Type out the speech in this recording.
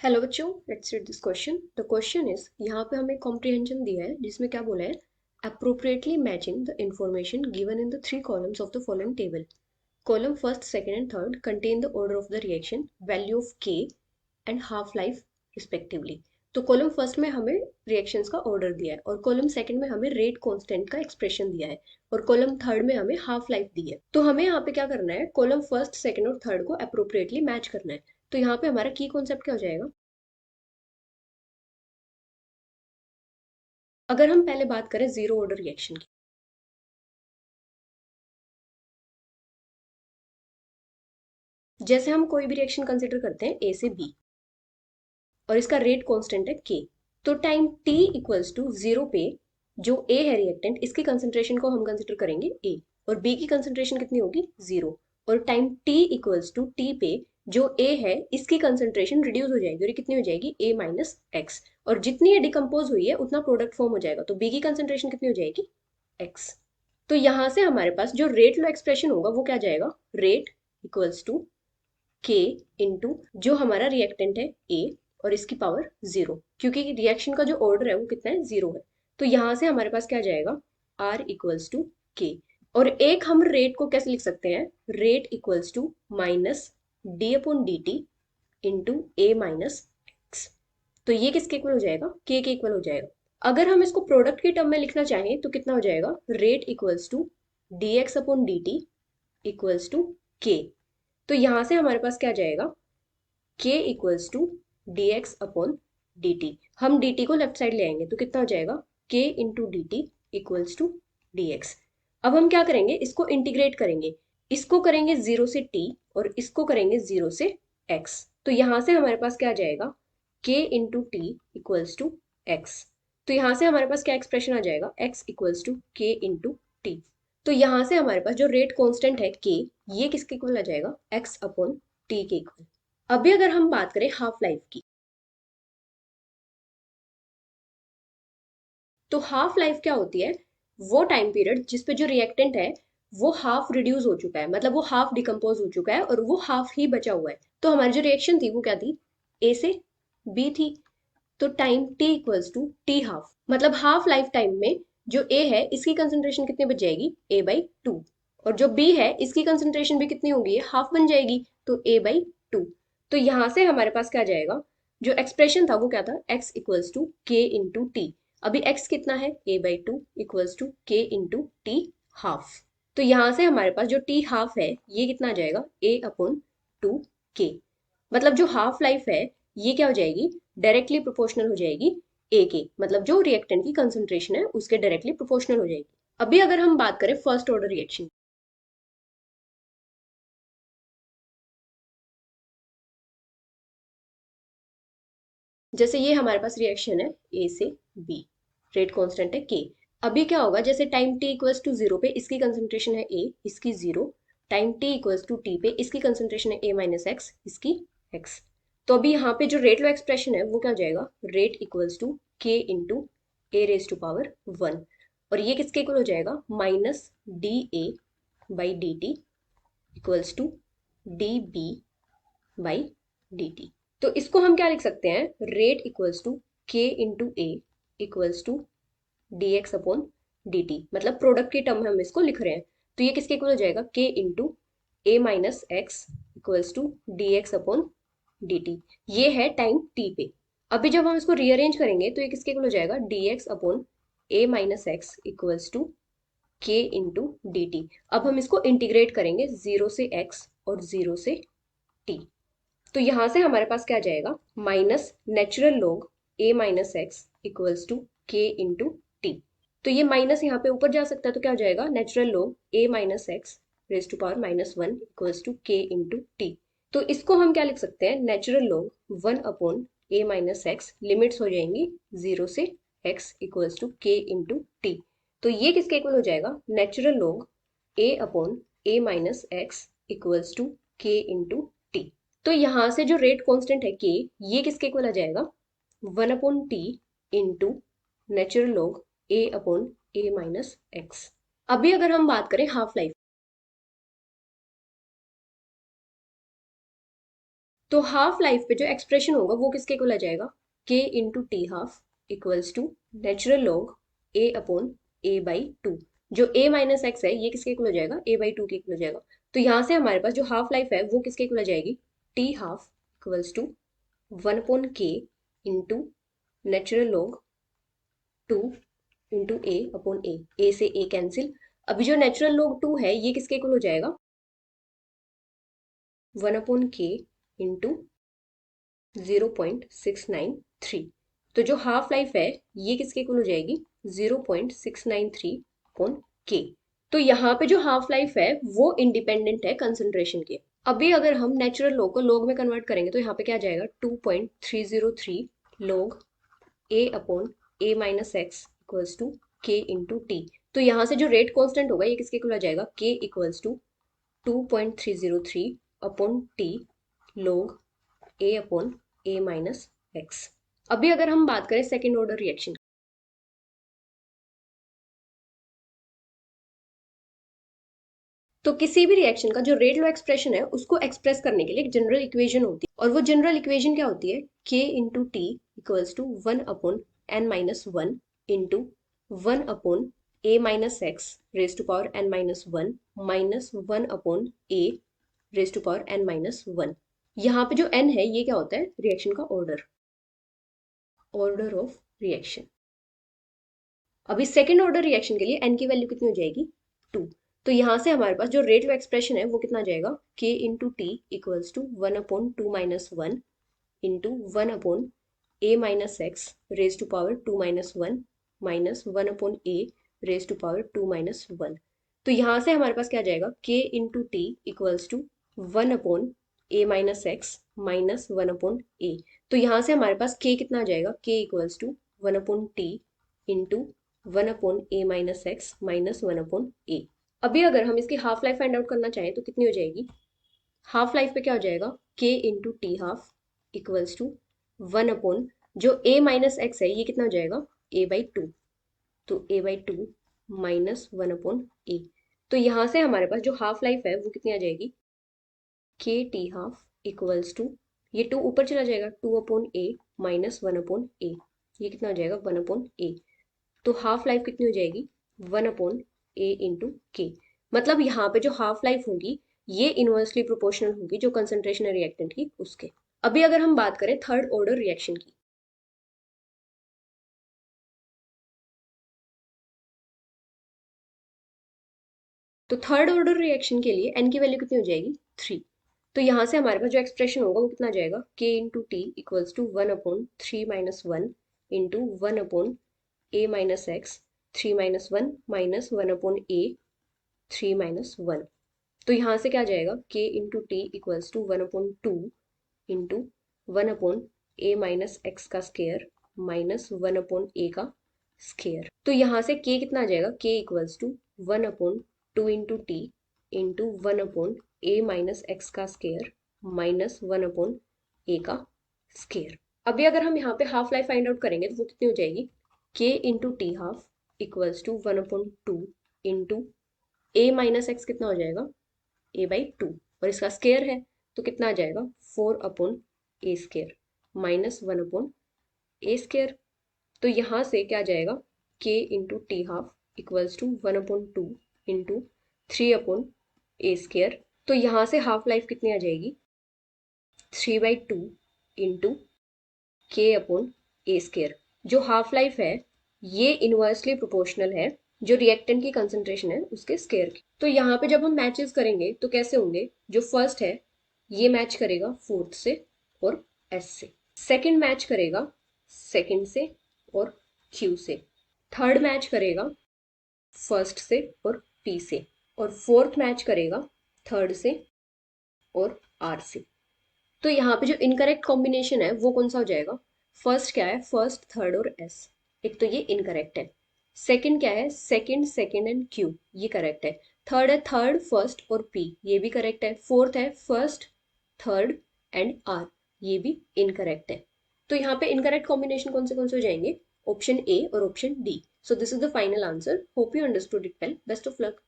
Hello बच्चों, let's read this question. The question is, यहाँ पे हमें कॉम्प्रिहेंशन दिया है जिसमें क्या बोला है, appropriately matching the information given in the three columns of the following table. Column first, second and third contain the order of the reaction, value of के एंड हाफ लाइफ रिस्पेक्टिवली। तो column first में हमें reactions का order दिया है और column second में हमें रेट कांस्टेंट का एक्सप्रेशन दिया है और कॉलम थर्ड में हमें हाफ लाइफ दी है। तो हमें यहाँ पे क्या करना है, कॉलम फर्स्ट, सेकंड और थर्ड को अप्रोप्रिएटली मैच करना है। तो यहाँ पे हमारा की कॉन्सेप्ट क्या हो जाएगा, अगर हम पहले बात करें जीरो ऑर्डर रिएक्शन की, जैसे हम कोई भी रिएक्शन कंसिडर करते हैं ए से बी और इसका रेट कांस्टेंट है के। तो time t equals to zero पे जो ए है रिएक्टेंट, इसकी कंसंट्रेशन को हम कंसिडर करेंगे ए और बी की कंसंट्रेशन कितनी होगी, जीरो। और time t equals to t पे जो ए है इसकी कंसंट्रेशन रिड्यूस हो जाएगी और ये कितनी हो जाएगी, ए माइनस एक्स। और जितनी ये डिकम्पोज हुई है उतना प्रोडक्ट फॉर्म हो जाएगा, तो बी की कंसंट्रेशन कितनी हो जाएगी, एक्स। तो यहां से हमारे पास जो रेट लो एक्सप्रेशन होगा वो क्या जाएगा, rate equals to k into जो हमारा रिएक्टेंट है ए और इसकी पावर जीरो, क्योंकि रिएक्शन का जो ऑर्डर है वो कितना है, जीरो है। तो यहां से हमारे पास क्या जाएगा, आर इक्वल्स टू के। और एक हम रेट को कैसे लिख सकते हैं, rate equals to minus d upon d t into a minus x. तो ये किसके इक्वल हो जाएगा, के इक्वल हो जाएगा। अगर हम इसको प्रोडक्ट के टर्म में लिखना चाहें तो कितना हो जाएगा, rate equals to d x upon d t equals to k. तो यहां से हमारे पास क्या जाएगा, k equals to d x upon d t. हम डी टी को लेफ्ट साइड ले आएंगे तो कितना हो जाएगा, k into d t equals to d x. अब हम क्या करेंगे, इसको इंटीग्रेट करेंगे, इसको करेंगे जीरो से टी और इसको करेंगे जीरो से एक्स। तो यहां से हमारे पास क्या जाएगा, k into t equals to x. तो यहां से हमारे पास क्या एक्सप्रेशन आ जाएगा, x equals to k into t. तो यहां से हमारे पास जो रेट कांस्टेंट है के, ये किसके इक्वल आ जाएगा, एक्स अपॉन टी के इक्वल। अभी अगर हम बात करें हाफ लाइफ की, तो हाफ लाइफ क्या होती है, वो टाइम पीरियड जिसपे जो रिएक्टेंट है वो हाफ रिड्यूस हो चुका है, मतलब वो हाफ डिकम्पोज हो चुका है और वो हाफ ही बचा हुआ है। तो हमारी जो रिएक्शन थी वो क्या थी, ए से बी थी। तो time t equals to t half, मतलब हाफ लाइफ टाइम में जो ए है इसकी कंसंट्रेशन कितनी बच जाएगी, ए बाई टू। और जो बी है इसकी कंसंट्रेशन भी कितनी होगी, हाफ बन जाएगी, तो ए बाई टू। तो यहां से हमारे पास क्या जाएगा, जो एक्सप्रेशन था वो क्या था, x equals to k into T. अभी एक्स कितना है, ए by two equals to k into t half. तो यहां से हमारे पास जो टी हाफ है ये कितना आ जाएगा, ए अपॉन टू के। मतलब जो हाफ लाइफ है ये क्या हो जाएगी, डायरेक्टली प्रोपोर्शनल हो जाएगी ए के, मतलब जो रिएक्टेंट की कंसंट्रेशन है उसके डायरेक्टली प्रोपोर्शनल हो जाएगी। अभी अगर हम बात करें फर्स्ट ऑर्डर रिएक्शन, जैसे ये हमारे पास रिएक्शन है ए से बी, रेट कांस्टेंट है के। अभी क्या होगा, जैसे time t equals to zero पे इसकी कंसंट्रेशन है ए, इसकी zero. Time t equals to t पे इसकी कंसंट्रेशन है ए माइनस एक्स, इसकी एक्स। तो अभी यहाँ पे जो रेट लो एक्सप्रेशन है वो क्या हो जाएगा, rate equals to k into a raise to power one. और ये किसके इक्वल हो जाएगा, minus d a by d t equals to d b by d t. तो इसको हम क्या लिख सकते हैं, rate equals to k into a equals to d x upon d t, मतलब प्रोडक्ट की टर्म में हम इसको लिख रहे हैं। तो ये किसके इक्वल हो जाएगा, k into a minus x equals to d x upon d t. ये है टाइम टी पे। अभी जब हम इसको रीअरेंज करेंगे तो ये किसके इक्वल हो जाएगा, d x upon A minus x equals to k into d t. अब हम इसको इंटीग्रेट करेंगे जीरो से एक्स और जीरो से टी। तो यहां से हमारे पास क्या जाएगा, minus natural log a minus x equals to k into t. तो ये माइनस यहाँ पे ऊपर जा सकता है तो क्या हो जाएगा, natural log a minus x raise to power minus one equals to k into t. तो इसको हम क्या लिख सकते हैं, नेचुरल लॉग वन अपॉन ए माइनस एक्स, लिमिट्स हो जाएंगी जीरो से x equals to k into t. तो ये किसके इक्वल हो जाएगा, natural log A upon A minus x equals to k into t. तो यहां से जो रेट कांस्टेंट है के, ये किसके इक्वल आ जाएगा, one upon T into natural log ए अपॉन ए माइनस एक्स। अभी अगर हम बात करें हाफ लाइफ, तो हाफ लाइफ पे जो एक्सप्रेशन होगा वो किसके इक्वल आ जाएगा, k into t half equals to natural log A upon a by two. जो ए माइनस एक्स है ये किसके इक्वल हो जाएगा, ए बाई टू के इक्वल हो जाएगा। तो यहाँ से हमारे पास जो हाफ लाइफ है वो किसके इक्वल आ जाएगी, T half equals to 1/k into natural log 2 into A upon A से ए कैंसिल। अभी जो नेचुरल लॉग 2 है ये किसके इक्वल हो जाएगा, 1/k इंटू 0.693। तो जो हाफ लाइफ है ये किसके इक्वल हो जाएगी, 0.693 अपॉन के। तो यहाँ पे जो हाफ लाइफ है वो इंडिपेंडेंट है कंसंट्रेशन के। अभी अगर हम नेचुरल लॉग को लॉग में कन्वर्ट करेंगे तो यहाँ पे क्या आ जाएगा, 2.303 log A upon A minus x equals to k into t. तो यहाँ से जो रेट कांस्टेंट होगा ये किसके इक्वल आ जाएगा, k equals to 2.303 upon t log A upon A minus x. अभी अगर हम बात करें सेकेंड ऑर्डर रिएक्शन, तो किसी भी रिएक्शन का जो रेट लॉ एक्सप्रेशन है उसको एक्सप्रेस करने के लिए एक जनरल इक्वेशन होती है, और वो जनरल इक्वेशन क्या होती है, k into t equals to 1/n-1 into 1/a minus x raise to power n-1 minus 1/a raise to power n-1। यहाँ पे जो n है ये क्या होता है, रिएक्शन का ऑर्डर ऑफ रिएक्शन। अभी सेकेंड ऑर्डर रिएक्शन के लिए n की वैल्यू कितनी हो जाएगी, 2। तो यहाँ से हमारे पास जो रेट ऑफ एक्सप्रेशन है वो कितना आ जाएगा, k into t equals to 1/2-1 into 1/a minus x raise to power 2-1 minus 1/a raise to power 2-1। तो यहाँ से हमारे पास क्या आ जाएगा, k into t equals to 1/a minus x minus 1/a। तो यहाँ से हमारे पास k कितना आ जाएगा, k equals to 1/t into 1/a minus x minus 1/a। अभी अगर हम इसकी हाफ लाइफ फाइंड आउट करना चाहें तो कितनी हो जाएगी, हाफ लाइफ पे क्या हो जाएगा, k into t half equals to 1 जो a माइनस एक्स है ये कितना हो जाएगा, a/2। तो a/2 माइनस 1/a। तो यहाँ से हमारे पास जो हाफ लाइफ है वो कितनी आ जाएगी, k t half equals to, ये 2 ऊपर चला जाएगा, 2/a माइनस 1/a। ये कितना हो जाएगा, 1/a। तो हाफ लाइफ कितनी हो जाएगी, 1/a इंटू के। मतलब यहाँ पे जो हाफ लाइफ होगी ये इनवर्सली प्रोपोर्शनल होगी जो कंसंट्रेशन है रिएक्टेंट की उसके। अभी अगर हम बात करें थर्ड ऑर्डर रिएक्शन की, तो थर्ड ऑर्डर रिएक्शन के लिए n की वैल्यू कितनी हो जाएगी, 3। तो यहाँ से हमारे पास जो एक्सप्रेशन होगा वो कितना आ जाएगा, k into t equals to 1/3-1 into 1/a minus x 3-1 minus 1/a 3-1। तो यहाँ से क्या आ जाएगा, k into t equals to 1/2 into 1/a minus x का स्केयर माइनस 1/a का स्केयर। तो यहाँ से k कितना आ जाएगा, k equals to 1/2 into t into 1/a minus x का स्केयर माइनस 1/a का स्केयर। अभी अगर हम यहाँ पे हाफ लाइफ फाइंड आउट करेंगे तो वो कितनी हो जाएगी, k into t half equals to 1/2 into a minus x कितना हो जाएगा, a/2, और इसका स्केयर है तो कितना आ जाएगा, 4/a square minus 1/a square. तो यहाँ से क्या आ जाएगा, k into t half equals to 1/2 into 3/a square. तो यहाँ से हाफ लाइफ कितनी आ जाएगी, 3/2 इंटू k/a स्केयर। जो हाफ लाइफ है ये इनवर्सली प्रोपोर्शनल है जो रिएक्टेंट की कंसंट्रेशन है उसके स्केयर की। तो यहाँ पे जब हम मैचेस करेंगे तो कैसे होंगे, जो फर्स्ट है ये मैच करेगा फोर्थ से और एस से, सेकंड मैच करेगा सेकंड से और क्यू से, थर्ड मैच करेगा फर्स्ट से और पी से, और फोर्थ मैच करेगा थर्ड से और आर से। तो यहाँ पे जो इनकरेक्ट कॉम्बिनेशन है वो कौन सा हो जाएगा, फर्स्ट क्या है, फर्स्ट थर्ड और एस, एक तो ये इनकरेक्ट है। सेकंड क्या है, सेकंड सेकंड एंड क्यू, ये करेक्ट है। थर्ड है थर्ड फर्स्ट और पी, ये भी करेक्ट है। फोर्थ है फर्स्ट थर्ड एंड आर, ये भी इनकरेक्ट है। तो यहाँ पे इनकरेक्ट कॉम्बिनेशन कौन से हो जाएंगे, ऑप्शन ए और option D. So this is the final answer. Hope you understood it well. Best of luck.